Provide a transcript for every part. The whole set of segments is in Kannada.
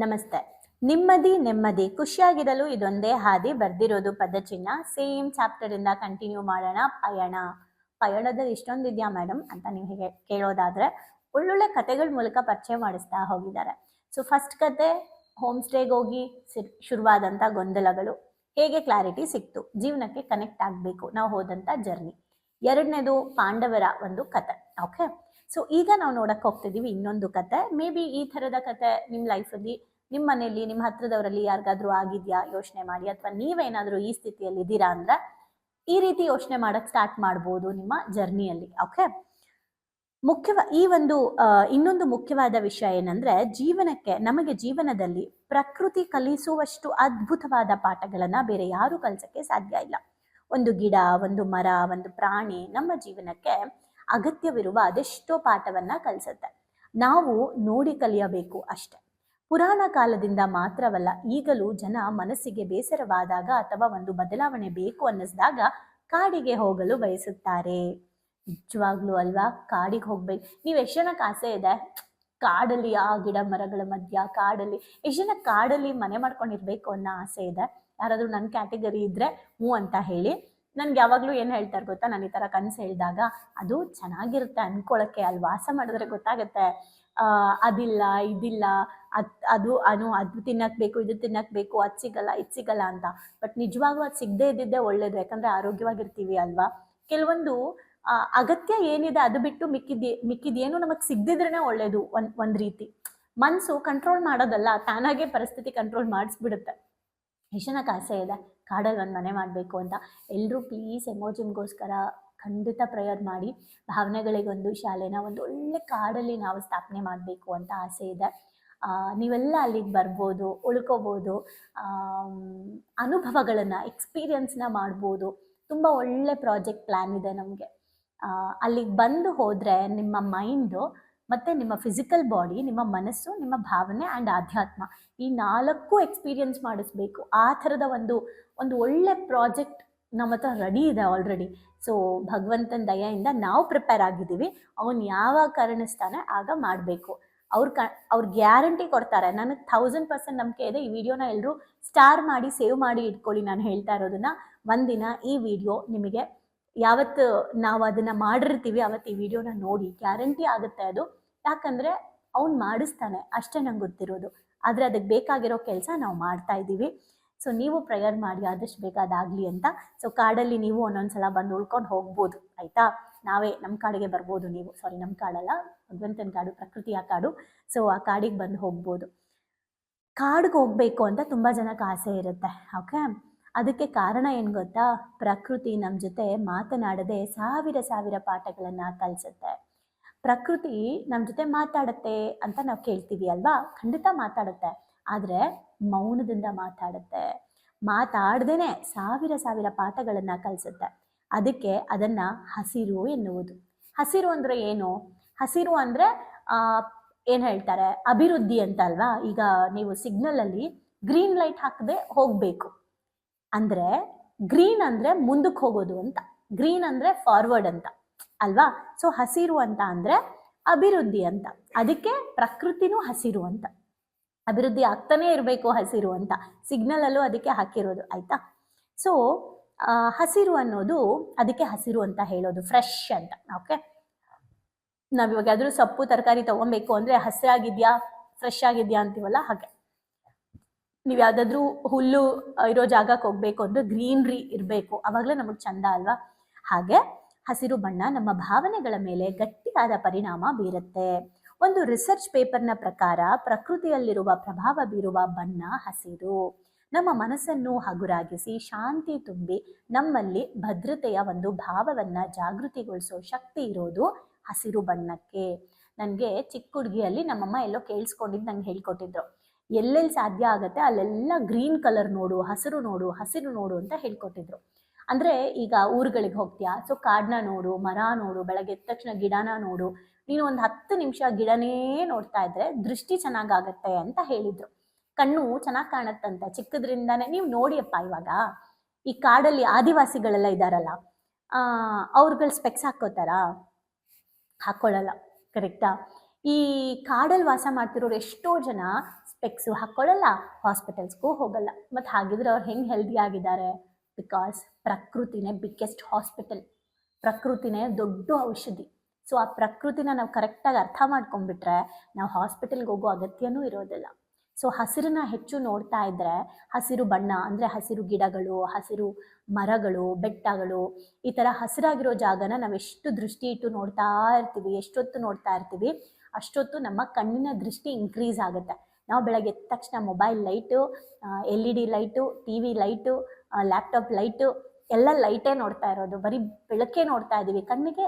ನಮಸ್ತೆ. ನಿಮ್ಮದಿ ನೆಮ್ಮದಿ ಖುಷಿಯಾಗಿರಲು ಇದೊಂದೇ ಹಾದಿ. ಬರ್ದಿರೋದು ಪದಚಿಹ್ನ. ಸೇಮ್ ಚಾಪ್ಟರ್ ಇಂದ ಕಂಟಿನ್ಯೂ ಮಾಡೋಣ. ಪಯಣದಲ್ಲಿ ಇಷ್ಟೊಂದು ಇದೆಯಾ ಮೇಡಮ್ ಅಂತ ನೀವು ಹೀಗೆ ಕೇಳೋದಾದ್ರೆ, ಒಳ್ಳೊಳ್ಳೆ ಕತೆಗಳ ಮೂಲಕ ಪರಿಚಯ ಮಾಡಿಸ್ತಾ ಹೋಗಿದ್ದಾರೆ. ಸೊ ಫಸ್ಟ್ ಕತೆ, ಹೋಮ್ ಸ್ಟೇಗೆ ಹೋಗಿ ಶುರುವಾದಂಥ ಗೊಂದಲಗಳು, ಹೇಗೆ ಕ್ಲಾರಿಟಿ ಸಿಕ್ತು, ಜೀವನಕ್ಕೆ ಕನೆಕ್ಟ್ ಆಗಬೇಕು ನಾವು ಹೋದಂಥ ಜರ್ನಿ. ಎರಡನೇದು ಪಾಂಡವರ ಒಂದು ಕತೆ. ಓಕೆ, ಸೊ ಈಗ ನಾವು ನೋಡಕ್ಕೆ ಹೋಗ್ತಿದ್ದೀವಿ ಇನ್ನೊಂದು ಕತೆ. ಮೇ ಬಿ ಈ ಥರದ ಕತೆ ನಿಮ್ಮ ಲೈಫಲ್ಲಿ, ನಿಮ್ಮ ಮನೆಯಲ್ಲಿ, ನಿಮ್ಮ ಹತ್ರದವರಲ್ಲಿ ಯಾರಿಗಾದ್ರೂ ಆಗಿದೆಯಾ ಯೋಚನೆ ಮಾಡಿ, ಅಥವಾ ನೀವೇನಾದರೂ ಈ ಸ್ಥಿತಿಯಲ್ಲಿ ಇದ್ದೀರಾ ಅಂದ್ರೆ ಈ ರೀತಿ ಯೋಚನೆ ಮಾಡಕ್ಕೆ ಸ್ಟಾರ್ಟ್ ಮಾಡ್ಬೋದು ನಿಮ್ಮ ಜರ್ನಿಯಲ್ಲಿ. ಓಕೆ, ಈ ಒಂದು ಇನ್ನೊಂದು ಮುಖ್ಯವಾದ ವಿಷಯ ಏನಂದ್ರೆ, ನಮಗೆ ಜೀವನದಲ್ಲಿ ಪ್ರಕೃತಿ ಕಲಿಸುವಷ್ಟು ಅದ್ಭುತವಾದ ಪಾಠಗಳನ್ನ ಬೇರೆ ಯಾರು ಕಲಿಸಕ್ಕೆ ಸಾಧ್ಯ ಇಲ್ಲ. ಒಂದು ಗಿಡ, ಒಂದು ಮರ, ಒಂದು ಪ್ರಾಣಿ ನಮ್ಮ ಜೀವನಕ್ಕೆ ಅಗತ್ಯವಿರುವ ಅದೆಷ್ಟೋ ಪಾಠವನ್ನ ಕಲಿಸುತ್ತೆ. ನಾವು ನೋಡಿ ಕಲಿಯಬೇಕು ಅಷ್ಟೆ. ಪುರಾಣ ಕಾಲದಿಂದ ಮಾತ್ರವಲ್ಲ, ಈಗಲೂ ಜನ ಮನಸ್ಸಿಗೆ ಬೇಸರವಾದಾಗ ಅಥವಾ ಒಂದು ಬದಲಾವಣೆ ಬೇಕು ಅನ್ನಿಸಿದಾಗ ಕಾಡಿಗೆ ಹೋಗಲು ಬಯಸುತ್ತಾರೆ. ನಿಜವಾಗ್ಲೂ ಅಲ್ವಾ, ಕಾಡಿಗೆ ಹೋಗ್ಬೇಕು. ನೀವು ಎಷ್ಟು ಜನಕ್ಕೆ ಆಸೆ ಇದೆ ಕಾಡಲ್ಲಿ, ಆ ಗಿಡ ಮರಗಳ ಮಧ್ಯ ಕಾಡಲ್ಲಿ, ಎಷ್ಟು ಜನ ಕಾಡಲ್ಲಿ ಮನೆ ಮಾಡ್ಕೊಂಡಿರ್ಬೇಕು ಅನ್ನೋ ಆಸೆ ಇದೆ? ಯಾರಾದ್ರೂ ನನ್ನ ಕ್ಯಾಟಗರಿ ಇದ್ರೆ ಹ್ಞೂ ಅಂತ ಹೇಳಿ. ನನ್ಗೆ ಯಾವಾಗಲೂ ಏನು ಹೇಳ್ತಾರೆ ಗೊತ್ತಾ, ನಾನು ಈ ಥರ ಕನಸು ಹೇಳಿದಾಗ, ಅದು ಚೆನ್ನಾಗಿರುತ್ತೆ ಅನ್ಕೊಳಕ್ಕೆ, ಅಲ್ಲಿ ವಾಸ ಮಾಡಿದ್ರೆ ಗೊತ್ತಾಗುತ್ತೆ, ಅದಿಲ್ಲ ಇದಿಲ್ಲ, ಅದು ತಿನ್ನಕ್ ಬೇಕು, ಇದು ತಿನ್ನಕ್ ಬೇಕು, ಅದು ಸಿಗಲ್ಲ ಇದು ಸಿಗಲ್ಲ ಅಂತ. ಬಟ್ ನಿಜವಾಗ್ಲೂ ಅದು ಸಿಗದೆ ಇದ್ದಿದ್ದೇ ಒಳ್ಳೇದು, ಯಾಕಂದ್ರೆ ಆರೋಗ್ಯವಾಗಿರ್ತೀವಿ ಅಲ್ವಾ. ಕೆಲವೊಂದು ಅಗತ್ಯ ಏನಿದೆ ಅದು ಬಿಟ್ಟು ಮಿಕ್ಕಿದೇನು ನಮಗೆ ಸಿಗದಿದ್ರೇನೆ ಒಳ್ಳೇದು. ಒಂದ್ ರೀತಿ ಮನಸ್ಸು ಕಂಟ್ರೋಲ್ ಮಾಡೋದಲ್ಲ, ತಾನಾಗೆ ಪರಿಸ್ಥಿತಿ ಕಂಟ್ರೋಲ್ ಮಾಡಿಸ್ಬಿಡುತ್ತೆ. ಎಷ್ಟು ಜನಕ್ಕೆ ಆಸೆ ಇದೆ ಕಾಡಲ್ಲಿ ಒಂದು ಮನೆ ಮಾಡಬೇಕು ಅಂತ? ಎಲ್ಲರೂ ಪ್ಲೀಸ್ ಎಮೋಜಿಮ್ಗೋಸ್ಕರ ಖಂಡಿತ ಪ್ರೇಯರ್ ಮಾಡಿ. ಭಾವನೆಗಳಿಗೊಂದು ಶಾಲೆನ ಒಂದು ಒಳ್ಳೆ ಕಾಡಲ್ಲಿ ನಾವು ಸ್ಥಾಪನೆ ಮಾಡಬೇಕು ಅಂತ ಆಸೆ ಇದೆ. ನೀವೆಲ್ಲ ಅಲ್ಲಿಗೆ ಬರ್ಬೋದು, ಉಳ್ಕೋಬೋದು, ಅನುಭವಗಳನ್ನು, ಎಕ್ಸ್ಪೀರಿಯನ್ಸ್ನ ಮಾಡ್ಬೋದು. ತುಂಬ ಒಳ್ಳೆ ಪ್ರಾಜೆಕ್ಟ್ ಪ್ಲ್ಯಾನ್ ಇದೆ ನಮಗೆ. ಅಲ್ಲಿಗೆ ಬಂದು ಹೋದರೆ ನಿಮ್ಮ ಮೈಂಡು ಮತ್ತು ನಿಮ್ಮ ಫಿಸಿಕಲ್ ಬಾಡಿ, ನಿಮ್ಮ ಮನಸ್ಸು, ನಿಮ್ಮ ಭಾವನೆ ಆ್ಯಂಡ್ ಆಧ್ಯಾತ್ಮ, ಈ 4 ಎಕ್ಸ್ಪೀರಿಯನ್ಸ್ ಮಾಡಿಸ್ಬೇಕು. ಆ ಥರದ ಒಂದು ಒಳ್ಳೆ ಪ್ರಾಜೆಕ್ಟ್ ನಮ್ಮ ಹತ್ರ ರೆಡಿ ಇದೆ ಆಲ್ರೆಡಿ. ಸೊ ಭಗವಂತನ ದಯೆಯಿಂದ ನಾವು ಪ್ರಿಪೇರ್ ಆಗಿದ್ದೀವಿ. ಅವನು ಯಾವಾಗ ಕರುಣಿಸ್ತಾನೆ ಆಗ ಮಾಡಬೇಕು. ಅವ್ರು ಗ್ಯಾರಂಟಿ ಕೊಡ್ತಾರೆ. ನನಗೆ 1000% ನಂಬಿಕೆ ಇದೆ. ಈ ವಿಡಿಯೋನ ಎಲ್ಲರೂ ಸ್ಟಾರ್ ಮಾಡಿ ಸೇವ್ ಮಾಡಿ ಇಟ್ಕೊಳ್ಳಿ. ನಾನು ಹೇಳ್ತಾ ಇರೋದನ್ನ ಒಂದಿನ ಈ ವಿಡಿಯೋ ನಿಮಗೆ ಯಾವತ್ತು ನಾವು ಅದನ್ನ ಮಾಡಿರ್ತೀವಿ ಅವತ್ತು ಈ ವಿಡಿಯೋನ ನೋಡಿ, ಗ್ಯಾರಂಟಿ ಆಗುತ್ತೆ ಅದು. ಯಾಕಂದ್ರೆ ಅವ್ನು ಮಾಡಿಸ್ತಾನೆ ಅಷ್ಟೇ ನಂಗೆ ಗೊತ್ತಿರೋದು. ಆದರೆ ಅದಕ್ಕೆ ಬೇಕಾಗಿರೋ ಕೆಲಸ ನಾವು ಮಾಡ್ತಾ ಇದ್ದೀವಿ. ಸೊ ನೀವು ಪ್ರೇಯರ್ ಮಾಡಿ ಆದಷ್ಟು ಬೇಗ ಅದಾಗಲಿ ಅಂತ. ಸೊ ಕಾಡಲ್ಲಿ ನೀವು ಒಂದೊಂದ್ಸಲ ಬಂದು ಉಳ್ಕೊಂಡು ಹೋಗ್ಬೋದು, ಆಯಿತಾ? ನಮ್ಮ ಕಾಡಿಗೆ ಬರ್ಬೋದು ನೀವು. ಸಾರಿ, ನಮ್ಮ ಕಾಡಲ್ಲ, ಭಗವಂತನ ಕಾಡು, ಪ್ರಕೃತಿಯ ಕಾಡು. ಸೊ ಆ ಕಾಡಿಗೆ ಬಂದು ಹೋಗ್ಬೋದು. ಕಾಡಿಗೆ ಹೋಗ್ಬೇಕು ಅಂತ ತುಂಬ ಜನಕ್ಕೆ ಆಸೆ ಇರುತ್ತೆ. ಓಕೆ, ಅದಕ್ಕೆ ಕಾರಣ ಏನು ಗೊತ್ತಾ? ಪ್ರಕೃತಿ ನಮ್ಮ ಜೊತೆ ಮಾತನಾಡದೆ ಸಾವಿರ ಪಾಠಗಳನ್ನು ಕಲಿಸುತ್ತೆ. ಪ್ರಕೃತಿ ನಮ್ಮ ಜೊತೆ ಮಾತಾಡುತ್ತೆ ಅಂತ ನಾವು ಕೇಳ್ತೀವಿ ಅಲ್ವಾ? ಖಂಡಿತ ಮಾತಾಡುತ್ತೆ, ಆದರೆ ಮೌನದಿಂದ ಮಾತಾಡುತ್ತೆ. ಮಾತಾಡ್ದೇನೆ ಸಾವಿರ ಪಾಠಗಳನ್ನು ಕಲಿಸುತ್ತೆ. ಅದಕ್ಕೆ ಅದನ್ನು ಹಸಿರು ಎನ್ನುವುದು. ಹಸಿರು ಅಂದರೆ ಏನು? ಹಸಿರು ಅಂದರೆ ಏನು ಹೇಳ್ತಾರೆ, ಅಭಿವೃದ್ಧಿ ಅಂತ ಅಲ್ವಾ? ಈಗ ನೀವು ಸಿಗ್ನಲಲ್ಲಿ ಗ್ರೀನ್ ಲೈಟ್ ಹಾಕದೆ ಹೋಗಬೇಕು ಅಂದರೆ, ಗ್ರೀನ್ ಅಂದರೆ ಮುಂದಕ್ಕೆ ಹೋಗೋದು ಅಂತ, ಗ್ರೀನ್ ಅಂದರೆ ಫಾರ್ವರ್ಡ್ ಅಂತ ಅಲ್ವಾ? ಸೊ ಹಸಿರು ಅಂತ ಅಂದರೆ ಅಭಿವೃದ್ಧಿ ಅಂತ. ಅದಕ್ಕೆ ಪ್ರಕೃತಿನೂ ಹಸಿರು ಅಂತ, ಅಭಿವೃದ್ಧಿ ಆಗ್ತಾನೆ ಇರಬೇಕು ಹಸಿರು ಅಂತ. ಸಿಗ್ನಲಲ್ಲೂ ಅದಕ್ಕೆ ಹಾಕಿರೋದು, ಆಯ್ತಾ? ಸೊ ಹಸಿರು ಅನ್ನೋದು, ಅದಕ್ಕೆ ಹಸಿರು ಅಂತ ಹೇಳೋದು, ಫ್ರೆಶ್ ಅಂತ. ಓಕೆ, ನಾವಿವಾಗ ಯಾವ್ದಾದ್ರು ಸೊಪ್ಪು ತರಕಾರಿ ತೊಗೊಬೇಕು ಅಂದರೆ ಹಸಿರಾಗಿದೆಯಾ, ಫ್ರೆಶ್ ಆಗಿದೆಯಾ ಅಂತೀವಲ್ಲ, ಹಾಗೆ ನೀವು ಯಾವುದಾದ್ರೂ ಹುಲ್ಲು ಇರೋ ಜಾಗಕ್ಕೆ ಹೋಗ್ಬೇಕು ಅಂದ್ರೆ ಗ್ರೀನ್ರಿ ಇರಬೇಕು, ಅವಾಗಲೇ ನಮಗೆ ಚಂದ ಅಲ್ವಾ? ಹಾಗೆ ಹಸಿರು ಬಣ್ಣ ನಮ್ಮ ಭಾವನೆಗಳ ಮೇಲೆ ಗಟ್ಟಿಯಾದ ಪರಿಣಾಮ ಬೀರುತ್ತೆ. ಒಂದು ರಿಸರ್ಚ್ ಪೇಪರ್ನ ಪ್ರಕಾರ ಪ್ರಕೃತಿಯಲ್ಲಿರುವ ಪ್ರಭಾವ ಬೀರುವ ಬಣ್ಣ ಹಸಿರು. ನಮ್ಮ ಮನಸ್ಸನ್ನು ಹಗುರಾಗಿಸಿ ಶಾಂತಿ ತುಂಬಿ ನಮ್ಮಲ್ಲಿ ಭದ್ರತೆಯ ಒಂದು ಭಾವವನ್ನು ಜಾಗೃತಿಗೊಳಿಸೋ ಶಕ್ತಿ ಇರೋದು ಹಸಿರು ಬಣ್ಣಕ್ಕೆ. ನನಗೆ ಚಿಕ್ಕ ಹುಡುಗಿಯಲ್ಲಿ ನಮ್ಮಮ್ಮ ಎಲ್ಲೋ ಕೇಳಿಸ್ಕೊಂಡಿದ್ದು ನಂಗೆ ಹೇಳ್ಕೊಟ್ಟಿದ್ರು. ಎಲ್ಲೆಲ್ಲಿ ಸಾಧ್ಯ ಆಗುತ್ತೆ ಅಲ್ಲೆಲ್ಲ ಗ್ರೀನ್ ಕಲರ್ ನೋಡು, ಹಸಿರು ನೋಡು ಅಂತ ಹೇಳ್ಕೊಟ್ಟಿದ್ರು. ಅಂದರೆ ಈಗ ಊರುಗಳಿಗೆ ಹೋಗ್ತೀಯಾ, ಸೊ ಕಾಡನ್ನ ನೋಡು, ಮರ ನೋಡು, ಬೆಳಗ್ಗೆ ಎದ್ದ ತಕ್ಷಣ ಗಿಡನ ನೋಡು. ನೀನು ಒಂದು 10 ನಿಮಿಷ ಗಿಡನೇ ನೋಡ್ತಾ ಇದ್ರೆ ದೃಷ್ಟಿ ಚೆನ್ನಾಗಾಗತ್ತೆ ಅಂತ ಹೇಳಿದ್ರು. ಕಣ್ಣು ಚೆನ್ನಾಗಿ ಕಾಣತ್ತಂತೆ ಚಿಕ್ಕದ್ರಿಂದಾನೇ. ನೀವು ನೋಡಿಯಪ್ಪ, ಇವಾಗ ಈ ಕಾಡಲ್ಲಿ ಆದಿವಾಸಿಗಳೆಲ್ಲ ಇದ್ದಾರಲ್ಲ, ಅವ್ರುಗಳು ಸ್ಪೆಕ್ಸ್ ಹಾಕೋತಾರಾ? ಹಾಕೊಳ್ಳಲ್ಲ, ಕರೆಕ್ಟಾ? ಈ ಕಾಡಲ್ಲಿ ವಾಸ ಮಾಡ್ತಿರೋರು ಎಷ್ಟೋ ಜನ ಸ್ಪೆಕ್ಸು ಹಾಕ್ಕೊಳ್ಳಲ್ಲ, ಹಾಸ್ಪಿಟಲ್ಸ್ಗೂ ಹೋಗಲ್ಲ. ಮತ್ತು ಹಾಗಿದ್ರೆ ಅವ್ರು ಹೆಂಗೆ ಹೆಲ್ದಿ ಆಗಿದ್ದಾರೆ? ಬಿಕಾಸ್ ಪ್ರಕೃತಿನೇ ಬಿಗ್ಗೆಸ್ಟ್ ಹಾಸ್ಪಿಟಲ್, ಪ್ರಕೃತಿನೇ ದೊಡ್ಡ ಔಷಧಿ. ಸೊ ಆ ಪ್ರಕೃತಿನ ನಾವು ಕರೆಕ್ಟಾಗಿ ಅರ್ಥ ಮಾಡ್ಕೊಂಡ್ಬಿಟ್ರೆ ನಾವು ಹಾಸ್ಪಿಟಲ್ಗೆ ಹೋಗೋ ಅಗತ್ಯನೂ ಇರೋದಿಲ್ಲ. ಸೊ ಹಸಿರನ್ನ ಹೆಚ್ಚು ನೋಡ್ತಾ ಇದ್ದರೆ, ಹಸಿರು ಬಣ್ಣ ಅಂದರೆ ಹಸಿರು ಗಿಡಗಳು, ಹಸಿರು ಮರಗಳು, ಬೆಟ್ಟಗಳು, ಈ ಥರ ಹಸಿರಾಗಿರೋ ಜಾಗನ ನಾವು ಎಷ್ಟು ದೃಷ್ಟಿ ಇಟ್ಟು ನೋಡ್ತಾ ಇರ್ತೀವಿ, ಎಷ್ಟೊತ್ತು ನೋಡ್ತಾ ಇರ್ತೀವಿ, ಅಷ್ಟೊತ್ತು ನಮ್ಮ ಕಣ್ಣಿನ ದೃಷ್ಟಿ ಇನ್ಕ್ರೀಸ್ ಆಗುತ್ತೆ. ನಾವು ಬೆಳಗ್ಗೆ ಎದ್ದ ತಕ್ಷಣ mobile light, LED light, TV light, laptop light, ಎಲ್ಲ ಲೈಟೇ ನೋಡ್ತಾ ಇರೋದು, ಬರೀ ಬೆಳಕೆ ನೋಡ್ತಾ ಇದ್ದೀವಿ, ಕಣ್ಣಿಗೆ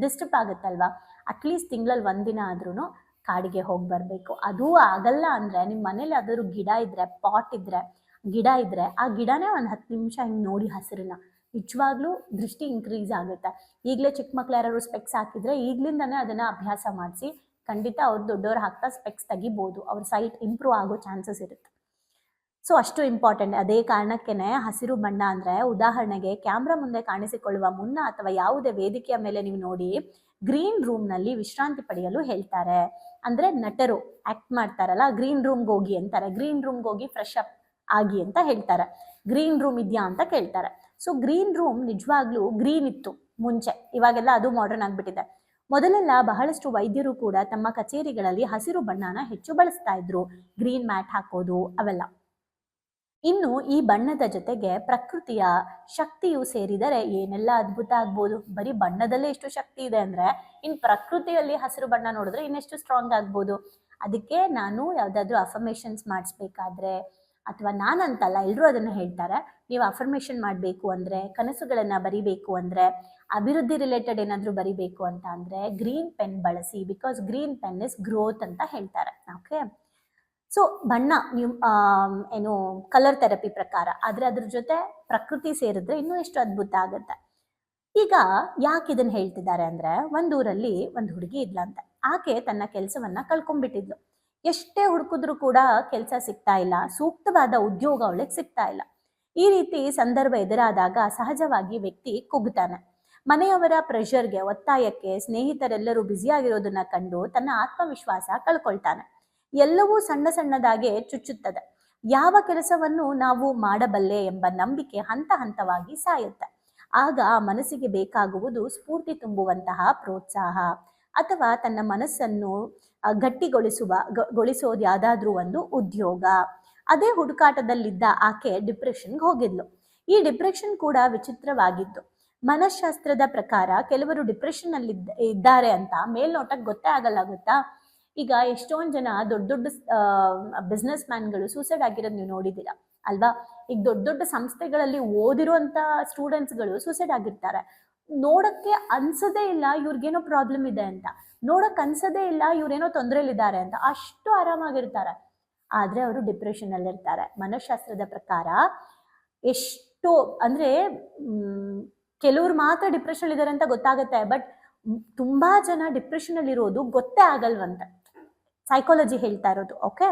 ಡಿಸ್ಟರ್ಬ್ ಆಗುತ್ತಲ್ವ. ಅಟ್ಲೀಸ್ಟ್ ತಿಂಗಳಲ್ಲಿ ಒಂದಿನ ಆದ್ರೂ ಕಾಡಿಗೆ ಹೋಗಿ ಬರಬೇಕು. ಅದೂ ಆಗಲ್ಲ ಅಂದರೆ ನಿಮ್ಮ ಮನೇಲಿ ಯಾವ್ದಾದ್ರು ಗಿಡ ಇದ್ದರೆ, ಪಾಟ್ ಇದ್ದರೆ, ಗಿಡ ಇದ್ದರೆ ಆ ಗಿಡನೇ ಒಂದು 10 ನಿಮಿಷ ಹಿಂಗೆ ನೋಡಿ ಹಸಿರನ್ನ, ನಿಜವಾಗ್ಲೂ ದೃಷ್ಟಿ ಇನ್ಕ್ರೀಸ್ ಆಗುತ್ತೆ. ಈಗಲೇ ಚಿಕ್ಕ ಮಕ್ಳು ಯಾರು ಸ್ಪೆಕ್ಸ್ ಹಾಕಿದರೆ ಈಗಲಿಂದನೇ ಅದನ್ನು ಅಭ್ಯಾಸ ಮಾಡಿಸಿ ಖಂಡಿತ ಅವ್ರು ದೊಡ್ಡವ್ರು ಹಾಕ್ತಾ ಸ್ಪೆಕ್ಸ್ ತೆಗಿಬೋದು, ಅವ್ರ ಸೈಟ್ ಇಂಪ್ರೂವ್ ಆಗೋ ಚಾನ್ಸಸ್ ಇರುತ್ತೆ. ಸೊ ಅಷ್ಟು ಇಂಪಾರ್ಟೆಂಟ್. ಅದೇ ಕಾರಣಕ್ಕೇ ಹಸಿರು ಬಣ್ಣ ಅಂದರೆ, ಉದಾಹರಣೆಗೆ ಕ್ಯಾಮ್ರಾ ಮುಂದೆ ಕಾಣಿಸಿಕೊಳ್ಳುವ ಮುನ್ನ ಅಥವಾ ಯಾವುದೇ ವೇದಿಕೆಯ ಮೇಲೆ ನೀವು ನೋಡಿ, ಗ್ರೀನ್ ರೂಮ್ನಲ್ಲಿ ವಿಶ್ರಾಂತಿ ಪಡೆಯಲು ಹೇಳ್ತಾರೆ. ಅಂದರೆ ನಟರು ಆ್ಯಕ್ಟ್ ಮಾಡ್ತಾರಲ್ಲ, ಗ್ರೀನ್ ರೂಮ್ಗೆ ಹೋಗಿ ಅಂತಾರೆ, ಗ್ರೀನ್ ರೂಮ್ಗೆ ಹೋಗಿ ಫ್ರೆಶ್ ಅಪ್ ಆಗಿ ಅಂತ ಹೇಳ್ತಾರೆ. ಗ್ರೀನ್ ರೂಮ್ ಇದೆಯಾ ಅಂತ ಕೇಳ್ತಾರೆ. ಸೊ ಗ್ರೀನ್ ರೂಮ್ ನಿಜವಾಗ್ಲೂ ಗ್ರೀನ್ ಇತ್ತು ಮುಂಚೆ, ಇವಾಗೆಲ್ಲ ಅದು ಮಾಡರ್ನ್ ಆಗಿಬಿಟ್ಟಿದೆ. ಮೊದಲೆಲ್ಲ ಬಹಳಷ್ಟು ವೈದ್ಯರು ಕೂಡ ತಮ್ಮ ಕಚೇರಿಗಳಲ್ಲಿ ಹಸಿರು ಬಣ್ಣನ ಹೆಚ್ಚು ಬಳಸ್ತಾ ಇದ್ರು, ಗ್ರೀನ್ ಮ್ಯಾಟ್ ಹಾಕೋದು ಅವೆಲ್ಲ. ಇನ್ನು ಈ ಬಣ್ಣದ ಜೊತೆಗೆ ಪ್ರಕೃತಿಯ ಶಕ್ತಿಯು ಸೇರಿದರೆ ಏನೆಲ್ಲ ಅದ್ಭುತ ಆಗ್ಬೋದು. ಬರೀ ಬಣ್ಣದಲ್ಲೇ ಎಷ್ಟು ಶಕ್ತಿ ಇದೆ ಅಂದರೆ, ಇನ್ನು ಪ್ರಕೃತಿಯಲ್ಲಿ ಹಸಿರು ಬಣ್ಣ ನೋಡಿದ್ರೆ ಇನ್ನೆಷ್ಟು ಸ್ಟ್ರಾಂಗ್ ಆಗ್ಬೋದು. ಅದಕ್ಕೆ ನಾನು ಯಾವುದಾದ್ರೂ ಅಫರ್ಮೇಷನ್ಸ್ ಮಾಡಿಸ್ಬೇಕಾದ್ರೆ, ಅಥವಾ ನಾನಂತಲ್ಲ ಎಲ್ಲರೂ ಅದನ್ನು ಹೇಳ್ತಾರೆ, ನೀವು ಅಫರ್ಮೇಷನ್ ಮಾಡಬೇಕು ಅಂದರೆ, ಕನಸುಗಳನ್ನು ಬರಿಬೇಕು ಅಂದರೆ, ಅಭಿವೃದ್ಧಿ ರಿಲೇಟೆಡ್ ಏನಾದರೂ ಬರಿಬೇಕು ಅಂತ ಅಂದರೆ ಗ್ರೀನ್ ಪೆನ್ ಬಳಸಿ. Because green pen is growth ಅಂತ ಹೇಳ್ತಾರೆ. ಓಕೆ, ಸೊ ಬಣ್ಣ ನೀವು ಏನು ಕಲರ್ ಥೆರಪಿ ಪ್ರಕಾರ, ಆದರೆ ಅದ್ರ ಜೊತೆ ಪ್ರಕೃತಿ ಸೇರಿದ್ರೆ ಇನ್ನೂ ಎಷ್ಟು ಅದ್ಭುತ ಆಗುತ್ತೆ. ಈಗ ಯಾಕೆ ಇದನ್ನು ಹೇಳ್ತಿದ್ದಾರೆ ಅಂದರೆ, ಒಂದೂರಲ್ಲಿ ಒಂದು ಹುಡುಗಿ ಇದ್ಲಂತೆ. ಆಕೆ ತನ್ನ ಕೆಲಸವನ್ನು ಕಳ್ಕೊಂಡ್ಬಿಟ್ಟಿದ್ಲು. ಎಷ್ಟೇ ಹುಡುಕಿದ್ರೂ ಕೂಡ ಕೆಲಸ ಸಿಗ್ತಾ ಇಲ್ಲ, ಸೂಕ್ತವಾದ ಉದ್ಯೋಗ ಅವಳಿಗೆ ಸಿಗ್ತಾ ಇಲ್ಲ. ಈ ರೀತಿ ಸಂದರ್ಭ ಎದುರಾದಾಗ ಸಹಜವಾಗಿ ವ್ಯಕ್ತಿ ಕುಗ್ತಾನೆ. ಮನೆಯವರ ಪ್ರೆಷರ್ಗೆ, ಒತ್ತಾಯಕ್ಕೆ, ಸ್ನೇಹಿತರೆಲ್ಲರೂ ಬ್ಯುಸಿಯಾಗಿರೋದನ್ನ ಕಂಡು ತನ್ನ ಆತ್ಮವಿಶ್ವಾಸ ಕಳ್ಕೊಳ್ತಾನೆ. ಎಲ್ಲವೂ ಸಣ್ಣ ಸಣ್ಣದಾಗೆ ಚುಚ್ಚುತ್ತದೆ. ಯಾವ ಕೆಲಸವನ್ನು ನಾವು ಮಾಡಬಲ್ಲೆ ಎಂಬ ನಂಬಿಕೆ ಹಂತ ಹಂತವಾಗಿ ಸಾಯುತ್ತೆ. ಆಗ ಆ ಮನಸ್ಸಿಗೆ ಬೇಕಾಗುವುದು ಸ್ಫೂರ್ತಿ ತುಂಬುವಂತಹ ಪ್ರೋತ್ಸಾಹ, ಅಥವಾ ತನ್ನ ಮನಸ್ಸನ್ನು ಗೊಳಿಸೋದು ಯಾವುದಾದ್ರೂ ಒಂದು ಉದ್ಯೋಗ. ಅದೇ ಹುಡುಕಾಟದಲ್ಲಿದ್ದ ಆಕೆ ಡಿಪ್ರೆಷನ್ಗೆ ಹೋಗಿದ್ಲು. ಈ ಡಿಪ್ರೆಷನ್ ಕೂಡ ವಿಚಿತ್ರವಾಗಿತ್ತು. ಮನಃಶಾಸ್ತ್ರದ ಪ್ರಕಾರ ಕೆಲವರು ಡಿಪ್ರೆಷನ್ನಲ್ಲಿ ಇದ್ದಾರೆ ಅಂತ ಮೇಲ್ನೋಟಕ್ಕೆ ಗೊತ್ತೇ ಆಗಲ್ಲ, ಗೊತ್ತಾ. ಈಗ ಎಷ್ಟೊಂದು ಜನ ದೊಡ್ಡ ದೊಡ್ಡ ಬಿಸ್ನೆಸ್ ಮ್ಯಾನ್ಗಳು ಸೂಸೈಡ್ ಆಗಿರೋದು ನೀವು ನೋಡಿದ್ದೀರಾ ಅಲ್ವಾ. ಈಗ ದೊಡ್ಡ ದೊಡ್ಡ ಸಂಸ್ಥೆಗಳಲ್ಲಿ ಓದಿರುವಂಥ ಸ್ಟೂಡೆಂಟ್ಸ್ಗಳು ಸೂಸೈಡ್ ಆಗಿರ್ತಾರೆ. ನೋಡೋಕ್ಕೆ ಅನ್ಸೋದೇ ಇಲ್ಲ ಇವ್ರಿಗೇನೋ ಪ್ರಾಬ್ಲಮ್ ಇದೆ ಅಂತ, ನೋಡೋಕೆ ಅನ್ಸೋದೇ ಇಲ್ಲ ಇವರೇನೋ ತೊಂದರೆಯಲ್ಲಿದ್ದಾರೆ ಅಂತ, ಅಷ್ಟು ಆರಾಮಾಗಿರ್ತಾರೆ. ಆದರೆ ಅವರು ಡಿಪ್ರೆಷನ್ನಲ್ಲಿರ್ತಾರೆ. ಮನಃಶಾಸ್ತ್ರದ ಪ್ರಕಾರ ಎಷ್ಟು ಅಂದರೆ ಕೆಲವ್ರು ಮಾತ್ರ ಡಿಪ್ರೆಷನ್ನಲ್ಲಿದ್ದಾರೆ ಅಂತ ಗೊತ್ತಾಗುತ್ತೆ, ಬಟ್ ತುಂಬ ಜನ ಡಿಪ್ರೆಷನ್ನಲ್ಲಿರೋದು ಗೊತ್ತೇ ಆಗಲ್ವಂತೆ. ಸೈಕಾಲಜಿ ಹೇಳ್ತಾ ಇರೋದು. ಓಕೆ,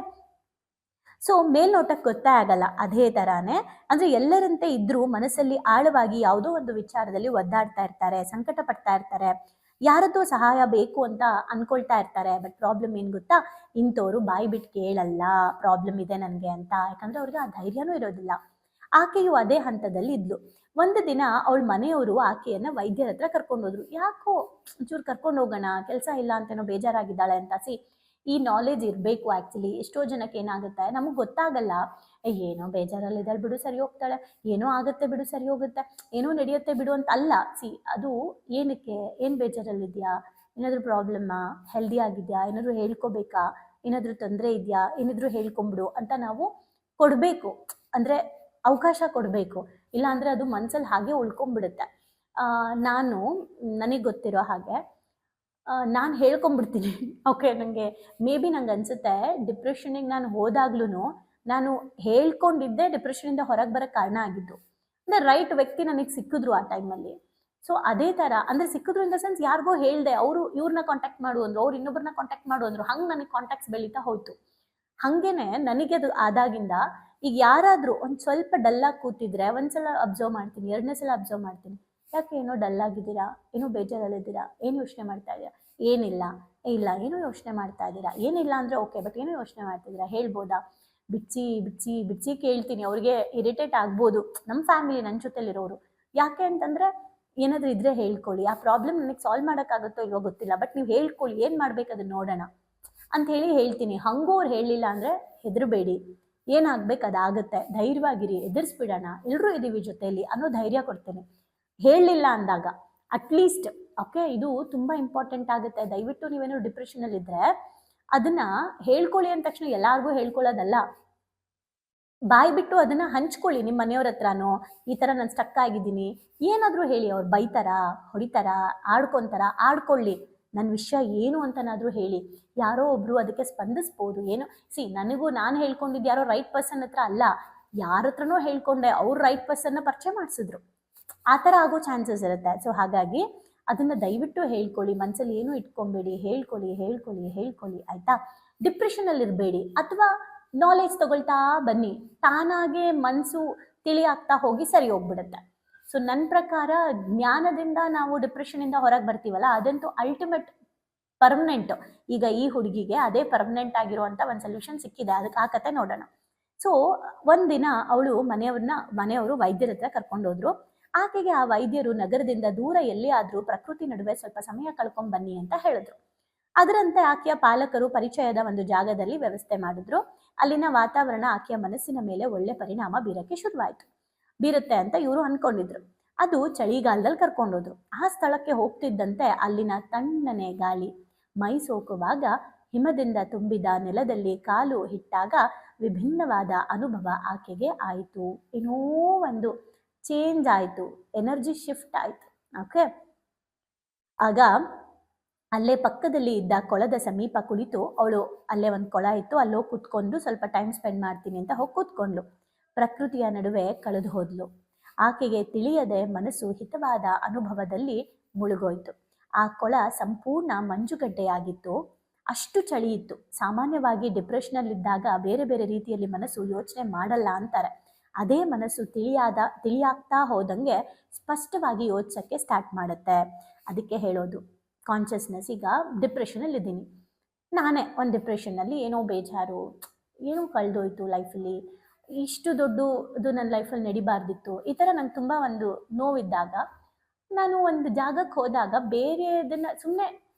ಸೊ ಮೇಲ್ನೋಟಕ್ಕೆ ಗೊತ್ತೇ ಆಗಲ್ಲ. ಅದೇ ಥರಾನೇ ಅಂದರೆ ಎಲ್ಲರಂತೆ ಇದ್ರೂ ಮನಸ್ಸಲ್ಲಿ ಆಳವಾಗಿ ಯಾವುದೋ ಒಂದು ವಿಚಾರದಲ್ಲಿ ಒದ್ದಾಡ್ತಾ ಇರ್ತಾರೆ, ಸಂಕಟ ಪಡ್ತಾ ಇರ್ತಾರೆ, ಯಾರದ್ದೋ ಸಹಾಯ ಬೇಕು ಅಂತ ಅನ್ಕೊಳ್ತಾ ಇರ್ತಾರೆ. ಬಟ್ ಪ್ರಾಬ್ಲಮ್ ಏನು ಗೊತ್ತಾ, ಇಂಥವ್ರು ಬಾಯಿ ಬಿಟ್ಟು ಕೇಳಲ್ಲ ಪ್ರಾಬ್ಲಮ್ ಇದೆ ನನಗೆ ಅಂತ, ಯಾಕಂದರೆ ಅವ್ರಿಗೆ ಆ ಧೈರ್ಯನೂ ಇರೋದಿಲ್ಲ. ಆಕೆಯು ಅದೇ ಹಂತದಲ್ಲಿ ಇದ್ಲು. ಒಂದು ದಿನ ಅವಳ ಮನೆಯವರು ಆಕೆಯನ್ನು ವೈದ್ಯರ ಹತ್ರ ಕರ್ಕೊಂಡೋದ್ರು. ಯಾಕೋ ಒಂಚೂರು ಕರ್ಕೊಂಡು ಹೋಗೋಣ, ಕೆಲಸ ಇಲ್ಲ ಅಂತೇನೋ ಬೇಜಾರಾಗಿದ್ದಾಳೆ ಅಂತ. ಈ ನಾಲೆಜ್ ಇರಬೇಕು ಆ್ಯಕ್ಚುಲಿ. ಎಷ್ಟೋ ಜನಕ್ಕೆ ಏನಾಗುತ್ತೆ, ನಮಗೆ ಗೊತ್ತಾಗಲ್ಲ, ಏನೋ ಬೇಜಾರಲ್ಲಿದ್ದಾಳೆ ಬಿಡು ಸರಿ ಹೋಗ್ತಾಳೆ, ಏನೋ ಆಗುತ್ತೆ ಬಿಡು ಸರಿ ಹೋಗುತ್ತೆ, ಏನೋ ನಡೆಯುತ್ತೆ ಬಿಡು ಅಂತ ಅಲ್ಲ. ಅದು ಏನಕ್ಕೆ, ಏನು ಬೇಜಾರಲ್ಲಿದೆಯಾ, ಏನಾದರೂ ಪ್ರಾಬ್ಲಮ್ಮಾ, ಹೆಲ್ದಿ ಆಗಿದೆಯಾ, ಏನಾದರೂ ಹೇಳ್ಕೊಬೇಕಾ, ಏನಾದರೂ ತೊಂದರೆ ಇದೆಯಾ, ಏನಾದರೂ ಹೇಳ್ಕೊಂಬಿಡು ಅಂತ ನಾವು ಕೊಡಬೇಕು, ಅಂದರೆ ಅವಕಾಶ ಕೊಡಬೇಕು. ಇಲ್ಲಾಂದರೆ ಅದು ಮನಸ್ಸಲ್ಲಿ ಹಾಗೆ ಉಳ್ಕೊಂಬಿಡುತ್ತೆ. ನನಗೆ ಗೊತ್ತಿರೋ ಹಾಗೆ ನಾನು ಹೇಳ್ಕೊಂಬಿಡ್ತೀನಿ. ಓಕೆ, ನನಗೆ ಮೇ ಬಿ ನಂಗೆ ಅನಿಸುತ್ತೆ ಡಿಪ್ರೆಷನಿಗೆ ನಾನು ಹೋದಾಗ್ಲೂ ನಾನು ಹೇಳ್ಕೊಂಡಿದ್ದೆ ಡಿಪ್ರೆಷನಿಂದ ಹೊರಗೆ ಬರೋಕ್ಕೆ ಕಾರಣ ಆಗಿದ್ದು. ಅಂದರೆ ರೈಟ್ ವ್ಯಕ್ತಿ ನನಗೆ ಸಿಕ್ಕಿದ್ರು ಆ ಟೈಮಲ್ಲಿ. ಸೊ ಅದೇ ಥರ ಅಂದರೆ ಸಿಕ್ಕಿದ್ರು ಇನ್ ದ ಸೆನ್ಸ್, ಯಾರಿಗೋ ಹೇಳಿದೆ, ಅವರು ಇವ್ರನ್ನ ಕಾಂಟ್ಯಾಕ್ಟ್ ಮಾಡು ಅಂದರು, ಅವ್ರು ಇನ್ನೊಬ್ಬರನ್ನ ಕಾಂಟ್ಯಾಕ್ಟ್ ಮಾಡು ಅಂದರು. ಹಂಗೆ ನನಗೆ ಕಾಂಟ್ಯಾಕ್ಟ್ಸ್ ಬೆಳೀತಾ ಹೋಯ್ತು. ಹಾಗೇನೆ ನನಗೆ ಅದು ಆದಾಗಿಂದ ಈಗ ಯಾರಾದರೂ ಒಂದು ಸ್ವಲ್ಪ ಡಲ್ಲಾಗಿ ಕೂತಿದ್ರೆ ಒಂದ್ಸಲ ಅಬ್ಸರ್ವ್ ಮಾಡ್ತೀನಿ, 2ನೇ ಸಲ ಅಬ್ಸರ್ವ್ ಮಾಡ್ತೀನಿ, ಯಾಕೆ ಏನೋ ಡಲ್ಲಾಗಿದ್ದೀರಾ, ಏನೋ ಬೇಜಾರಲ್ಲಿದ್ದೀರಾ, ಏನು ಯೋಚನೆ ಮಾಡ್ತಾ ಇದ್ದೀರಾ, ಏನಿಲ್ಲ, ಇಲ್ಲ ಏನೂ ಯೋಚನೆ ಮಾಡ್ತಾ ಇದ್ದೀರಾ, ಏನಿಲ್ಲ ಅಂದರೆ ಓಕೆ, ಬಟ್ ಏನೂ ಯೋಚನೆ ಮಾಡ್ತಿದ್ದೀರಾ ಹೇಳ್ಬೋದಾ? ಬಿಚ್ಚಿ ಬಿಚ್ಚಿ ಬಿಚ್ಚಿ ಕೇಳ್ತೀನಿ. ಅವ್ರಿಗೆ ಇರಿಟೇಟ್ ಆಗ್ಬೋದು, ನಮ್ಮ ಫ್ಯಾಮಿಲಿ ನನ್ನ ಜೊತೆಲಿರೋರು. ಯಾಕೆ ಅಂತಂದರೆ ಏನಾದರೂ ಇದ್ದರೆ ಹೇಳ್ಕೊಳ್ಳಿ, ಆ ಪ್ರಾಬ್ಲಮ್ ನನಗೆ ಸಾಲ್ವ್ ಮಾಡೋಕ್ಕಾಗುತ್ತೋ ಇಲ್ವೋ ಗೊತ್ತಿಲ್ಲ, ಬಟ್ ನೀವು ಹೇಳ್ಕೊಳ್ಳಿ, ಏನು ಮಾಡ್ಬೇಕು ಅದನ್ನು ನೋಡೋಣ ಅಂತ ಹೇಳಿ ಹೇಳ್ತೀನಿ. ಹಂಗೂ ಅವ್ರು ಹೇಳಲಿಲ್ಲ ಅಂದರೆ ಹೆದರಬೇಡಿ, ಏನಾಗಬೇಕು ಅದಾಗುತ್ತೆ, ಧೈರ್ಯವಾಗಿರಿ, ಎದುರಿಸ್ಬಿಡೋಣ, ಎಲ್ಲರೂ ಇದ್ದೀವಿ ಜೊತೆಯಲ್ಲಿ ಅನ್ನೋ ಧೈರ್ಯ ಕೊಡ್ತೀನಿ. ಹೇಳಲಿಲ್ಲ ಅಂದಾಗ ಅಟ್ಲೀಸ್ಟ್ ಓಕೆ, ಇದು ತುಂಬ ಇಂಪಾರ್ಟೆಂಟ್ ಆಗುತ್ತೆ. ದಯವಿಟ್ಟು ನೀವೇನೋ ಡಿಪ್ರೆಷನಲ್ಲಿದ್ದರೆ ಅದನ್ನು ಹೇಳ್ಕೊಳ್ಳಿ ಅಂದ ತಕ್ಷಣ ಎಲ್ಲರಿಗೂ ಹೇಳ್ಕೊಳ್ಳೋದಲ್ಲ, ಬಾಯಿ ಬಿಟ್ಟು ಅದನ್ನು ಹಂಚ್ಕೊಳ್ಳಿ. ನಿಮ್ಮ ಮನೆಯವ್ರ ಹತ್ರನೋ ಈ ಥರ ನಾನು ಸ್ಟಕ್ ಆಗಿದ್ದೀನಿ ಏನಾದರೂ ಹೇಳಿ, ಅವ್ರು ಬೈತಾರ, ಹೊಡಿತಾರ, ಆಡ್ಕೊತಾರ, ಆಡ್ಕೊಳ್ಳಿ, ನನ್ನ ವಿಷಯ ಏನು ಅಂತನಾದರೂ ಹೇಳಿ. ಯಾರೋ ಒಬ್ಬರು ಅದಕ್ಕೆ ಸ್ಪಂದಿಸ್ಬೋದು. ಏನು ನನಗೂ ನಾನು ಹೇಳ್ಕೊಂಡಿದ್ದು ಯಾರೋ ರೈಟ್ ಪರ್ಸನ್ ಹತ್ರ ಅಲ್ಲ, ಯಾರ ಹತ್ರನೋ ಹೇಳ್ಕೊಂಡೆ, ಅವ್ರು ರೈಟ್ ಪರ್ಸನ್ನ ಪರಿಚಯ ಮಾಡಿಸಿದ್ರು, ಆ ಥರ ಆಗೋ ಚಾನ್ಸಸ್ ಇರುತ್ತೆ. ಸೊ ಹಾಗಾಗಿ ಅದನ್ನು ದಯವಿಟ್ಟು ಹೇಳ್ಕೊಳ್ಳಿ, ಮನಸ್ಸಲ್ಲಿ ಏನೂ ಇಟ್ಕೊಬೇಡಿ, ಹೇಳ್ಕೊಳ್ಳಿ ಹೇಳ್ಕೊಳ್ಳಿ ಹೇಳ್ಕೊಳ್ಳಿ, ಆಯಿತಾ? ಡಿಪ್ರೆಷನಲ್ಲಿರಬೇಡಿ, ಅಥವಾ ನಾಲೆಜ್ ತಗೊಳ್ತಾ ಬನ್ನಿ, ತಾನಾಗೆ ಮನಸ್ಸು ತಿಳಿಯಾಗ್ತಾ ಹೋಗಿ ಸರಿ ಹೋಗ್ಬಿಡುತ್ತೆ. ಸೊ ನನ್ನ ಪ್ರಕಾರ ಜ್ಞಾನದಿಂದ ನಾವು ಡಿಪ್ರೆಷನಿಂದ ಹೊರಗೆ ಬರ್ತೀವಲ್ಲ, ಅದಂತೂ ಅಲ್ಟಿಮೇಟ್ ಪರ್ಮನೆಂಟ್. ಈಗ ಈ ಹುಡುಗಿಗೆ ಅದೇ ಪರ್ಮನೆಂಟ್ ಆಗಿರುವಂಥ ಒಂದು ಸೊಲ್ಯೂಷನ್ ಸಿಕ್ಕಿದೆ, ಅದಕ್ಕೆ ಆ ಕತೆ ನೋಡೋಣ. ಸೊ ಒಂದಿನ ಅವಳು ಮನೆಯವರು ವೈದ್ಯರ ಹತ್ರ ಕರ್ಕೊಂಡೋದ್ರು. ಆಕೆಗೆ ಆ ವೈದ್ಯರು ನಗರದಿಂದ ದೂರ ಎಲ್ಲಿ ಆದರೂ ಪ್ರಕೃತಿ ನಡುವೆ ಸ್ವಲ್ಪ ಸಮಯ ಕಳ್ಕೊಂಡ್ ಬನ್ನಿ ಅಂತ ಹೇಳಿದ್ರು. ಅದರಂತೆ ಆಕೆಯ ಪಾಲಕರು ಪರಿಚಯದ ಒಂದು ಜಾಗದಲ್ಲಿ ವ್ಯವಸ್ಥೆ ಮಾಡಿದ್ರು. ಅಲ್ಲಿನ ವಾತಾವರಣ ಆಕೆಯ ಮನಸ್ಸಿನ ಮೇಲೆ ಒಳ್ಳೆ ಪರಿಣಾಮ ಬೀರುತ್ತೆ ಅಂತ ಇವರು ಅನ್ಕೊಂಡಿದ್ರು. ಅದು ಚಳಿಗಾಲದಲ್ಲಿ ಕರ್ಕೊಂಡೋದ್ರು. ಆ ಸ್ಥಳಕ್ಕೆ ಹೋಗ್ತಿದ್ದಂತೆ ಅಲ್ಲಿನ ತಣ್ಣನೆ ಗಾಳಿ ಮೈ ಸೋಕುವಾಗ, ಹಿಮದಿಂದ ತುಂಬಿದ ನೆಲದಲ್ಲಿ ಕಾಲು ಇಟ್ಟಾಗ ವಿಭಿನ್ನವಾದ ಅನುಭವ ಆಕೆಗೆ ಆಯಿತು. ಏನೋ ಒಂದು ಚೇಂಜ್ ಆಯಿತು, ಎನರ್ಜಿ ಶಿಫ್ಟ್ ಆಯಿತು. ಓಕೆ, ಆಗ ಅಲ್ಲೇ ಪಕ್ಕದಲ್ಲಿ ಇದ್ದ ಕೊಳದ ಸಮೀಪ ಕುಳಿತು, ಅವಳು ಅಲ್ಲೇ ಒಂದು ಕೊಳ ಇತ್ತು, ಅಲ್ಲೋಗಿ ಕೂತ್ಕೊಂಡು ಸ್ವಲ್ಪ ಟೈಮ್ ಸ್ಪೆಂಡ್ ಮಾಡ್ತೀನಿ ಅಂತ ಹೋಗಿ ಕೂತ್ಕೊಂಡ್ಲು. ಪ್ರಕೃತಿಯ ನಡುವೆ ಕಳೆದು ಹೋದ್ಲು. ಆಕೆಗೆ ತಿಳಿಯದೆ ಮನಸ್ಸು ಹಿತವಾದ ಅನುಭವದಲ್ಲಿ ಮುಳುಗೋಯ್ತು. ಆ ಕೊಳ ಸಂಪೂರ್ಣ ಮಂಜುಗಡ್ಡೆಯಾಗಿತ್ತು. ಅಷ್ಟು ಚಳಿ ಇತ್ತು. ಸಾಮಾನ್ಯವಾಗಿ ಡಿಪ್ರೆಷನಲ್ಲಿದ್ದಾಗ ಬೇರೆ ಬೇರೆ ರೀತಿಯಲ್ಲಿ ಮನಸ್ಸು ಯೋಚನೆ ಮಾಡಲ್ಲ ಅಂತಾರೆ. ಅದೇ ಮನಸ್ಸು ತಿಳಿಯಾಗ್ತಾ ಹೋದಂಗೆ ಸ್ಪಷ್ಟವಾಗಿ ಯೋಚಿಸೋಕ್ಕೆ ಸ್ಟಾರ್ಟ್ ಮಾಡುತ್ತೆ. ಅದಕ್ಕೆ ಹೇಳೋದು ಕಾನ್ಷಿಯಸ್ನೆಸ್. ಈಗ ಡಿಪ್ರೆಷನಲ್ಲಿದ್ದೀನಿ, ನಾನೇ ಒಂದು ಡಿಪ್ರೆಷನ್ನಲ್ಲಿ, ಏನೋ ಬೇಜಾರು, ಏನೋ ಕಳೆದೋಯ್ತು ಲೈಫಲ್ಲಿ, ಇಷ್ಟು ದೊಡ್ಡದು ನನ್ನ ಲೈಫಲ್ಲಿ ನಡಿಬಾರ್ದಿತ್ತು, ಈ ಥರ ನಂಗೆ ತುಂಬ ಒಂದು ನೋವಿದ್ದಾಗ ನಾನು ಒಂದು ಜಾಗಕ್ಕೆ ಹೋದಾಗ ಬೇರೆದನ್ನು ಸುಮ್ಮನೆ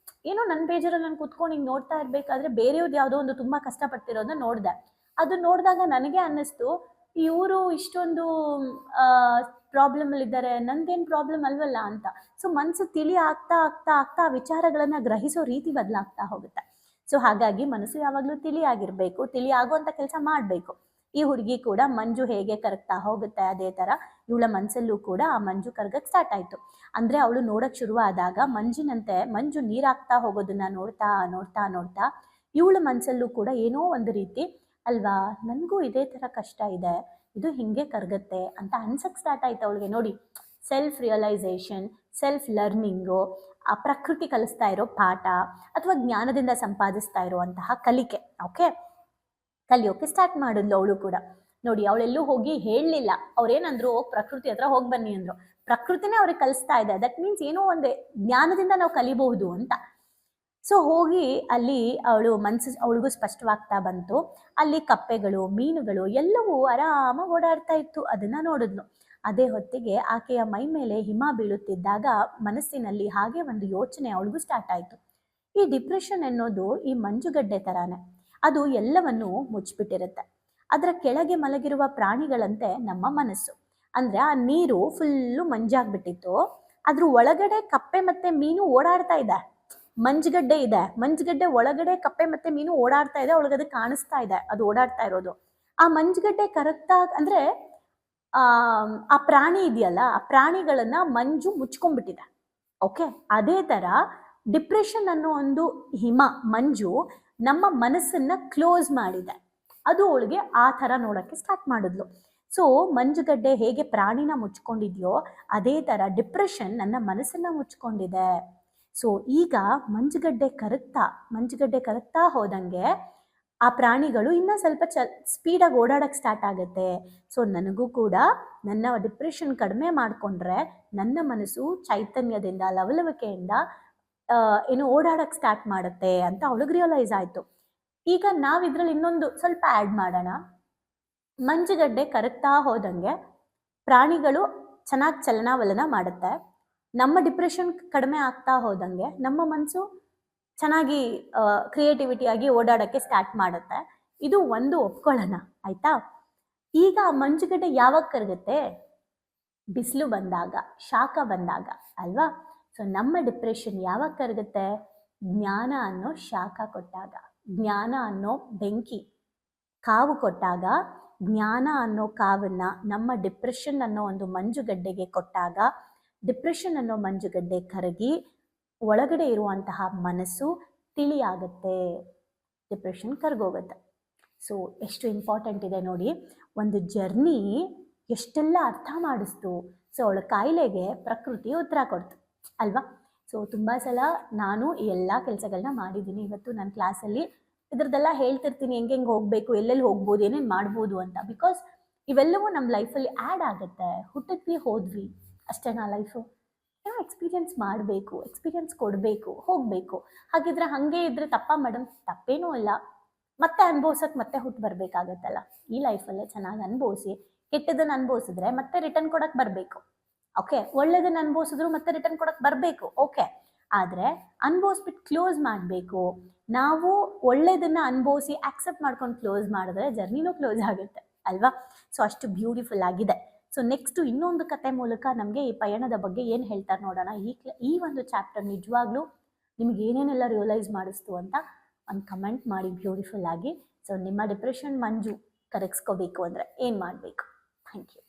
ಏನೋ ನನ್ನ ಬೇಜಾರಲ್ಲಿ ನಾನು ಕೂತ್ಕೊಂಡು ಹಿಂಗೆ ನೋಡ್ತಾ ಇರಬೇಕಾದ್ರೆ ಬೇರೆಯವ್ರದ್ದು ಯಾವುದೋ ಒಂದು ತುಂಬ ಕಷ್ಟಪಡ್ತಿರೋದನ್ನ ನೋಡಿದೆ. ಅದು ನೋಡಿದಾಗ ನನಗೆ ಅನ್ನಿಸ್ತು, ಇವರು ಇಷ್ಟೊಂದು ಪ್ರಾಬ್ಲಮಲ್ಲಿದ್ದಾರೆ, ನಂದೇನು ಪ್ರಾಬ್ಲಮ್ ಅಲ್ವಲ್ಲ ಅಂತ. ಸೊ ಮನಸ್ಸು ಆಗ್ತಾ ಆಗ್ತಾ ಆಗ್ತಾ ಆ ವಿಚಾರಗಳನ್ನು ಗ್ರಹಿಸೋ ರೀತಿ ಬದಲಾಗ್ತಾ ಹೋಗುತ್ತೆ. ಸೊ ಹಾಗಾಗಿ ಮನಸ್ಸು ಯಾವಾಗಲೂ ತಿಳಿಯಾಗಿರಬೇಕು, ಆಗುವಂಥ ಕೆಲಸ ಮಾಡಬೇಕು. ಈ ಹುಡುಗಿ ಕೂಡ ಮಂಜು ಹೇಗೆ ಕರಗ್ತಾ ಹೋಗುತ್ತೆ ಅದೇ ಥರ ಇವಳ ಮನಸ್ಸಲ್ಲೂ ಕೂಡ ಆ ಮಂಜು ಕರಗಕ್ಕೆ ಸ್ಟಾರ್ಟ್ ಆಯಿತು. ಅಂದರೆ ಅವಳು ನೋಡೋಕ್ಕೆ ಶುರುವಾದಾಗ ಮಂಜು ನೀರಾಗ್ತಾ ಹೋಗೋದನ್ನ ನೋಡ್ತಾ ನೋಡ್ತಾ ನೋಡ್ತಾ ಇವಳ ಮನಸ್ಸಲ್ಲೂ ಕೂಡ ಏನೋ ಒಂದು ರೀತಿ, ಅಲ್ವಾ ನನಗೂ ಇದೇ ಥರ ಕಷ್ಟ ಇದೆ, ಇದು ಹಿಂಗೆ ಕರಗತ್ತೆ ಅಂತ ಅನ್ಸಕ್ಕೆ ಸ್ಟಾರ್ಟ್ ಆಯ್ತು ಅವಳಿಗೆ. ನೋಡಿ, ಸೆಲ್ಫ್ ರಿಯಲೈಸೇಷನ್, ಸೆಲ್ಫ್ ಲರ್ನಿಂಗು, ಆ ಪ್ರಕೃತಿ ಕಲಿಸ್ತಾ ಇರೋ ಪಾಠ ಅಥವಾ ಜ್ಞಾನದಿಂದ ಸಂಪಾದಿಸ್ತಾ ಇರುವಂತಹ ಕಲಿಕೆ. ಓಕೆ, ಕಲಿಯೋಕೆ ಸ್ಟಾರ್ಟ್ ಮಾಡಿದ್ಲು ಅವಳು ಕೂಡ. ನೋಡಿ, ಅವಳೆಲ್ಲೂ ಹೋಗಿ ಹೇಳಲಿಲ್ಲ. ಅವ್ರೇನಂದ್ರು, ಹೋಗಿ ಪ್ರಕೃತಿ ಹತ್ರ ಹೋಗಿ ಬನ್ನಿ ಅಂದರು. ಪ್ರಕೃತಿನೇ ಅವ್ರಿಗೆ ಕಲಿಸ್ತಾ ಇದೆ. ದಟ್ ಮೀನ್ಸ್ ಏನೋ ಒಂದು ಜ್ಞಾನದಿಂದ ನಾವು ಕಲಿಬಹುದು ಅಂತ. ಸೊ ಹೋಗಿ ಅಲ್ಲಿ ಅವಳಿಗೂ ಸ್ಪಷ್ಟವಾಗ್ತಾ ಬಂತು. ಅಲ್ಲಿ ಕಪ್ಪೆಗಳು, ಮೀನುಗಳು ಎಲ್ಲವೂ ಆರಾಮಾಗಿ ಓಡಾಡ್ತಾ ಇತ್ತು. ಅದನ್ನ ನೋಡಿದ್ಲು. ಅದೇ ಹೊತ್ತಿಗೆ ಆಕೆಯ ಮೈ ಮೇಲೆ ಹಿಮ ಬೀಳುತ್ತಿದ್ದಾಗ ಮನಸ್ಸಿನಲ್ಲಿ ಹಾಗೆ ಒಂದು ಯೋಚನೆ ಅವಳಿಗೂ ಸ್ಟಾರ್ಟ್ ಆಯಿತು. ಈ ಡಿಪ್ರೆಷನ್ ಅನ್ನೋದು ಈ ಮಂಜುಗಡ್ಡೆ ಥರಾನೇ. ಅದು ಎಲ್ಲವನ್ನೂ ಮುಚ್ಚಿಬಿಟ್ಟಿರುತ್ತೆ. ಅದರ ಕೆಳಗೆ ಮಲಗಿರುವ ಪ್ರಾಣಿಗಳಂತೆ ನಮ್ಮ ಮನಸ್ಸು. ಅಂದರೆ ಆ ನೀರು ಫುಲ್ಲು ಮಂಜಾಗ್ಬಿಟ್ಟಿತ್ತು, ಅದ್ರ ಒಳಗಡೆ ಕಪ್ಪೆ ಮತ್ತು ಮೀನು ಓಡಾಡ್ತಾ ಇದೆ. ಮಂಜುಗಡ್ಡೆ ಇದೆ, ಮಂಜುಗಡ್ಡೆ ಒಳಗಡೆ ಕಪ್ಪೆ ಮತ್ತು ಮೀನು ಓಡಾಡ್ತಾ ಇದೆ. ಒಳಗಡೆ ಕಾಣಿಸ್ತಾ ಇದೆ ಅದು ಓಡಾಡ್ತಾ ಇರೋದು. ಆ ಮಂಜುಗಡ್ಡೆ ಕರೆಕ್ಟಾಗಿ ಅಂದರೆ ಆ ಪ್ರಾಣಿ ಇದೆಯಲ್ಲ, ಆ ಪ್ರಾಣಿಗಳನ್ನ ಮಂಜು ಮುಚ್ಕೊಂಡ್ಬಿಟ್ಟಿದೆ. ಓಕೆ, ಅದೇ ಥರ ಡಿಪ್ರೆಷನ್ ಅನ್ನೋ ಒಂದು ಮಂಜು ನಮ್ಮ ಮನಸ್ಸನ್ನ ಕ್ಲೋಸ್ ಮಾಡಿದೆ. ಅದು ಅವಳಿಗೆ ಆ ಥರ ನೋಡೋಕ್ಕೆ ಸ್ಟಾರ್ಟ್ ಮಾಡಿದ್ಲು. ಸೊ ಮಂಜುಗಡ್ಡೆ ಹೇಗೆ ಪ್ರಾಣಿನ ಮುಚ್ಕೊಂಡಿದೆಯೋ ಅದೇ ಥರ ಡಿಪ್ರೆಷನ್ ನನ್ನ ಮನಸ್ಸನ್ನ ಮುಚ್ಕೊಂಡಿದೆ. ಸೊ ಈಗ ಮಂಜುಗಡ್ಡೆ ಕರಗ್ತಾ ಹೋದಂಗೆ ಆ ಪ್ರಾಣಿಗಳು ಇನ್ನೂ ಸ್ವಲ್ಪ ಸ್ಪೀಡಾಗಿ ಓಡಾಡಕ್ಕೆ ಸ್ಟಾರ್ಟ್ ಆಗುತ್ತೆ. ಸೊ ನನಗೂ ಕೂಡ ನನ್ನ ಡಿಪ್ರೆಷನ್ ಕಡಿಮೆ ಮಾಡಿಕೊಂಡ್ರೆ ನನ್ನ ಮನಸ್ಸು ಚೈತನ್ಯದಿಂದ, ಲವಲವಿಕೆಯಿಂದ ಏನು ಓಡಾಡಕ್ಕೆ ಸ್ಟಾರ್ಟ್ ಮಾಡುತ್ತೆ ಅಂತ ಅವಳಿಗೆ ರಿಯಲೈಸ್ ಆಯಿತು. ಈಗ ನಾವು ಇದ್ರಲ್ಲಿ ಇನ್ನೊಂದು ಸ್ವಲ್ಪ ಆ್ಯಡ್ ಮಾಡೋಣ. ಮಂಜುಗಡ್ಡೆ ಕರಗ್ತಾ ಹೋದಂಗೆ ಪ್ರಾಣಿಗಳು ಚೆನ್ನಾಗಿ ಚಲನವಲನ ಮಾಡುತ್ತೆ. ನಮ್ಮ ಡಿಪ್ರೆಷನ್ ಕಡಿಮೆ ಆಗ್ತಾ ಹೋದಂಗೆ ನಮ್ಮ ಮನಸ್ಸು ಚೆನ್ನಾಗಿ ಕ್ರಿಯೇಟಿವಿಟಿಯಾಗಿ ಓಡಾಡೋಕ್ಕೆ ಸ್ಟಾರ್ಟ್ ಮಾಡುತ್ತೆ. ಇದು ಒಂದು ಒಪ್ಕೊಳ್ಳೋಣ, ಆಯಿತಾ? ಈಗ ಆ ಮಂಜುಗಡ್ಡೆ ಯಾವಾಗ ಕರಗುತ್ತೆ? ಬಿಸಿಲು ಬಂದಾಗ, ಶಾಖ ಬಂದಾಗ ಅಲ್ವಾ? ಸೊ ನಮ್ಮ ಡಿಪ್ರೆಷನ್ ಯಾವಾಗ ಕರಗುತ್ತೆ? ಜ್ಞಾನ ಅನ್ನೋ ಶಾಖ ಕೊಟ್ಟಾಗ, ಜ್ಞಾನ ಅನ್ನೋ ಬೆಂಕಿ ಕಾವು ಕೊಟ್ಟಾಗ, ಜ್ಞಾನ ಅನ್ನೋ ಕಾವನ್ನು ನಮ್ಮ ಡಿಪ್ರೆಷನ್ ಅನ್ನೋ ಒಂದು ಮಂಜುಗಡ್ಡೆಗೆ ಕೊಟ್ಟಾಗ, ಡಿಪ್ರೆಷನ್ ಅನ್ನೋ ಮಂಜುಗಡ್ಡೆ ಕರಗಿ ಒಳಗಡೆ ಇರುವಂತಹ ಮನಸ್ಸು ತಿಳಿಯಾಗುತ್ತೆ, ಡಿಪ್ರೆಷನ್ ಕರಗೋಗುತ್ತೆ. ಸೊ ಎಷ್ಟು ಇಂಪಾರ್ಟೆಂಟ್ ಇದೆ ನೋಡಿ. ಒಂದು ಜರ್ನಿ ಎಷ್ಟೆಲ್ಲ ಅರ್ಥ ಮಾಡಿಸ್ತು. ಸೊ ಅವಳ ಕಾಯಿಲೆಗೆ ಪ್ರಕೃತಿ ಉತ್ತರ ಕೊಡ್ತು ಅಲ್ವಾ? ಸೊ ತುಂಬ ಸಲ ನಾನು ಈ ಎಲ್ಲ ಕೆಲಸಗಳನ್ನ ಮಾಡಿದ್ದೀನಿ. ಇವತ್ತು ನನ್ನ ಕ್ಲಾಸಲ್ಲಿ ಇದ್ರದ್ದೆಲ್ಲ ಹೇಳ್ತಿರ್ತೀನಿ, ಹೆಂಗೆ ಹೋಗಬೇಕು, ಎಲ್ಲೆಲ್ಲಿ ಹೋಗ್ಬೋದು, ಏನೇನು ಮಾಡ್ಬೋದು ಅಂತ. ಬಿಕಾಸ್ ಇವೆಲ್ಲವೂ ನಮ್ಮ ಲೈಫಲ್ಲಿ ಆ್ಯಡ್ ಆಗುತ್ತೆ. ಹುಟ್ಟಿದ್ವಿ ಹೋದ್ವಿ ಅಷ್ಟೇನಾ ಲೈಫು? ಏನೋ ಎಕ್ಸ್ಪೀರಿಯನ್ಸ್ ಮಾಡಬೇಕು, ಎಕ್ಸ್ಪೀರಿಯನ್ಸ್ ಕೊಡಬೇಕು, ಹೋಗಬೇಕು. ಹಾಗಿದ್ರೆ ಹಾಗೆ ಇದ್ದರೆ ತಪ್ಪ ಮೇಡಮ್? ತಪ್ಪೇನೂ ಇಲ್ಲ. ಮತ್ತೆ ಅನುಭವಿಸೋಕೆ ಮತ್ತೆ ಹುಟ್ಟು ಬರಬೇಕಾಗತ್ತಲ್ಲ. ಈ ಲೈಫಲ್ಲೇ ಚೆನ್ನಾಗಿ ಅನುಭವಿಸಿ, ಕೆಟ್ಟದನ್ನು ಅನುಭವಿಸಿದ್ರೆ ಮತ್ತೆ ರಿಟರ್ನ್ ಕೊಡೋಕೆ ಬರಬೇಕು. ಓಕೆ, ಒಳ್ಳೇದನ್ನು ಅನುಭವಿಸಿದ್ರು ಮತ್ತೆ ರಿಟರ್ನ್ ಕೊಡೋಕೆ ಬರಬೇಕು. ಓಕೆ, ಆದರೆ ಅನುಭವಿಸ್ಬಿಟ್ಟು ಕ್ಲೋಸ್ ಮಾಡಬೇಕು. ನಾವು ಒಳ್ಳೇದನ್ನು ಅನುಭವಿಸಿ ಆಕ್ಸೆಪ್ಟ್ ಮಾಡ್ಕೊಂಡು ಕ್ಲೋಸ್ ಮಾಡಿದ್ರೆ ಜರ್ನಿನೂ ಕ್ಲೋಸ್ ಆಗುತ್ತೆ ಅಲ್ವಾ? ಸೊ ಅಷ್ಟು ಬ್ಯೂಟಿಫುಲ್ ಆಗಿದೆ. ಸೊ ನೆಕ್ಸ್ಟು ಇನ್ನೊಂದು ಕತೆ ಮೂಲಕ ನಮಗೆ ಈ ಪಯಣದ ಬಗ್ಗೆ ಏನು ಹೇಳ್ತಾರೆ ನೋಡೋಣ. ಈ ಒಂದು ಚಾಪ್ಟರ್ ನಿಜವಾಗ್ಲೂ ನಿಮ್ಗೆ ಏನೇನೆಲ್ಲ ರಿಯಲೈಸ್ ಮಾಡಿಸ್ತು ಅಂತ ಒಂದು ಕಮೆಂಟ್ ಮಾಡಿ ಬ್ಯೂಟಿಫುಲ್ ಆಗಿ. ಸೊ ನಿಮ್ಮ ಡಿಪ್ರೆಷನ್ ಮಂಜು ಕರಗಿಸ್ಕೋಬೇಕು ಅಂದರೆ ಏನು ಮಾಡಬೇಕು? Thank you.